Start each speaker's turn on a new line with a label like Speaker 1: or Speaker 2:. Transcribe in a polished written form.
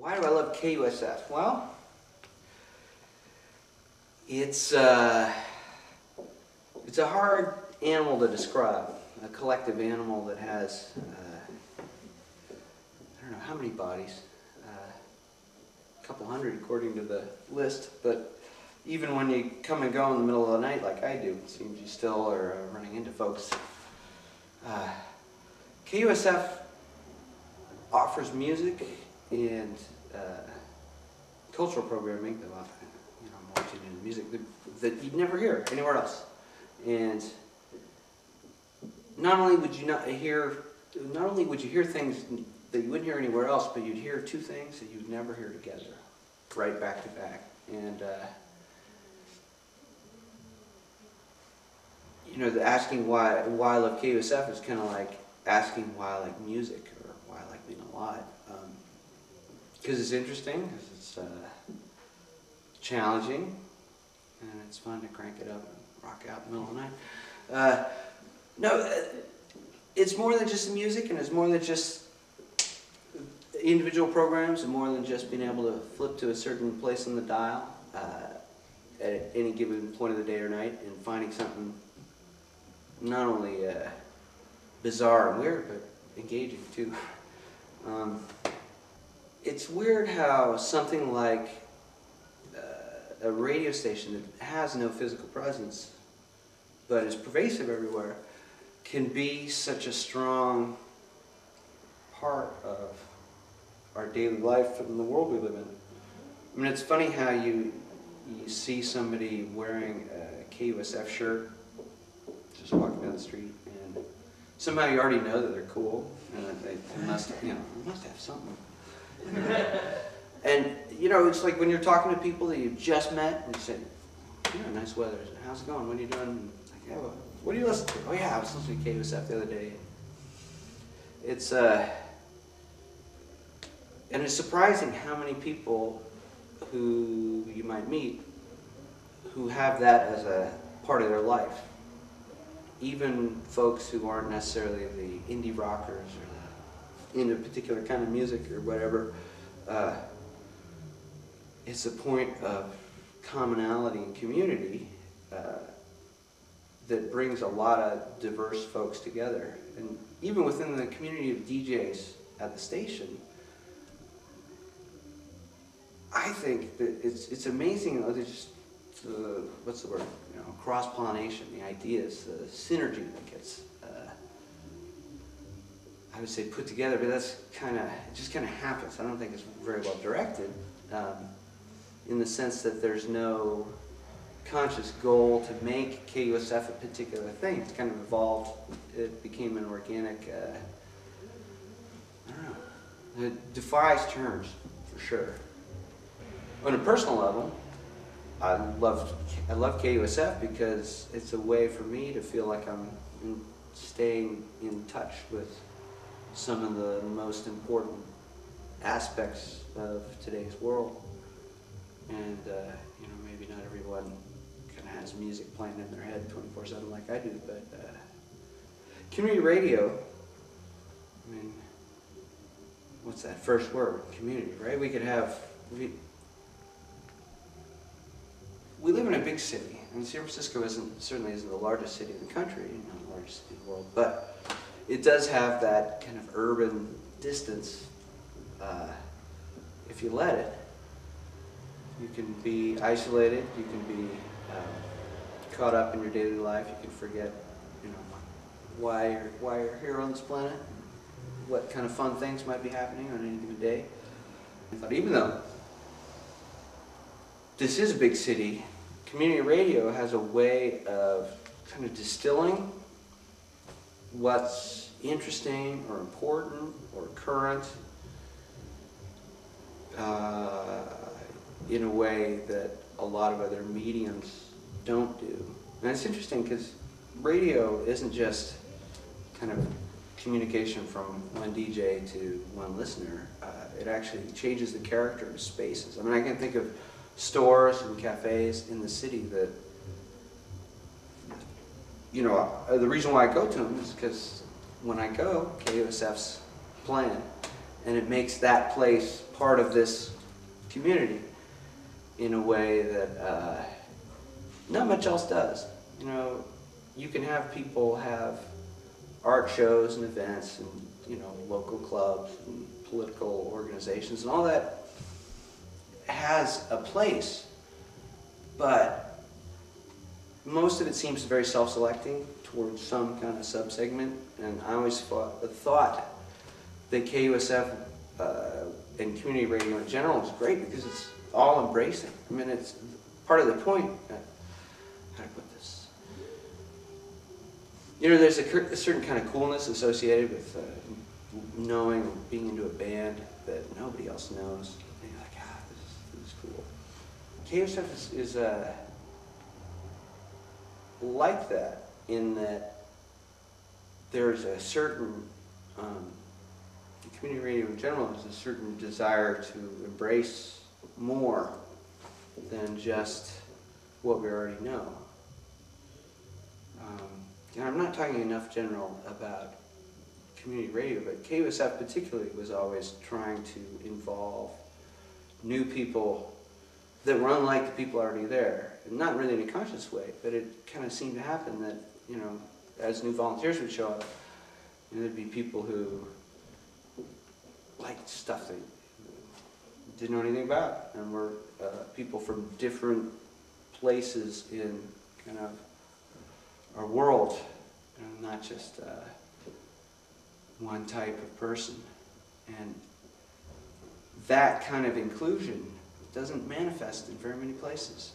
Speaker 1: Why do I love KUSF? Well, it's a hard animal to describe. A collective animal that has, I don't know how many bodies, a couple hundred according to the list, but even when you come and go in the middle of the night like I do, it seems you still are running into folks. KUSF offers music and cultural programming, I'm watching into music that you'd never hear anywhere else. And not only would you hear things that you wouldn't hear anywhere else, but you'd hear two things that you'd never hear together, right back to back. And asking why I love KUSF is kind of like asking why I like music or why I like being alive. Because it's interesting, because it's challenging, and it's fun to crank it up and rock out in the middle of the night. It's more than just the music, and it's more than just individual programs, and more than just being able to flip to a certain place on the dial at any given point of the day or night and finding something not only bizarre and weird, but engaging too. It's weird how something like a radio station that has no physical presence but is pervasive everywhere can be such a strong part of our daily life and the world we live in. I mean, it's funny how you see somebody wearing a KUSF shirt just walking down the street, and somehow you already know that they're cool and that they must have something. And it's like when you're talking to people that you just met and you say, nice weather, how's it going, what are you doing? Like, yeah, well, what do you listen to? Oh yeah, I was listening to KUSF the other day. It's and it's surprising how many people who you might meet who have that as a part of their life. Even folks who aren't necessarily the indie rockers or into a particular kind of music or whatever, it's a point of commonality and community that brings a lot of diverse folks together. And even within the community of DJs at the station, I think that it's amazing. There's just what's the word? Cross-pollination, the ideas, the synergy that gets, I would say, put together. But that's it just kind of happens. I don't think it's very well directed, in the sense that there's no conscious goal to make KUSF a particular thing. It's kind of evolved. It became an organic. I don't know. It defies terms for sure. On a personal level, I love KUSF because it's a way for me to feel like I'm staying in touch with some of the most important aspects of today's world. And maybe not everyone kind of has music playing in their head 24/7 like I do, but community radio. I mean, what's that first word? Community, right? We live in a big city, and San Francisco certainly isn't the largest city in the country, not the largest city in the world, but it does have that kind of urban distance. If you let it, you can be isolated, you can be caught up in your daily life, you can forget why you're here on this planet, what kind of fun things might be happening on any given day. But even though this is a big city, community radio has a way of kind of distilling what's interesting or important or current in a way that a lot of other mediums don't do. And it's interesting because radio isn't just kind of communication from one DJ to one listener. It actually changes the character of spaces. I mean, I can think of stores and cafes in the city that, the reason why I go to them is because when I go, KUSF's playing, and it makes that place part of this community in a way that not much else does. You know, you can have people have art shows and events and, you know, local clubs and political organizations and all that has a place, but most of it seems very self-selecting towards some kind of subsegment, and I always thought that KUSF and community radio in general is great because it's all embracing. I mean, it's part of the point. How do I put this? You know, there's a certain kind of coolness associated with knowing or being into a band that nobody else knows. And you're like, ah, this is cool. KUSF is like that in that there's a certain, community radio in general has a certain desire to embrace more than just what we already know. And I'm not talking enough general about community radio, but KUSF particularly was always trying to involve new people that were unlike the people already there. And not really in a conscious way, but it kind of seemed to happen that, you know, as new volunteers would show up, there'd be people who liked stuff they didn't know anything about, and were people from different places in kind of our world, and not just one type of person. And that kind of inclusion doesn't manifest in very many places.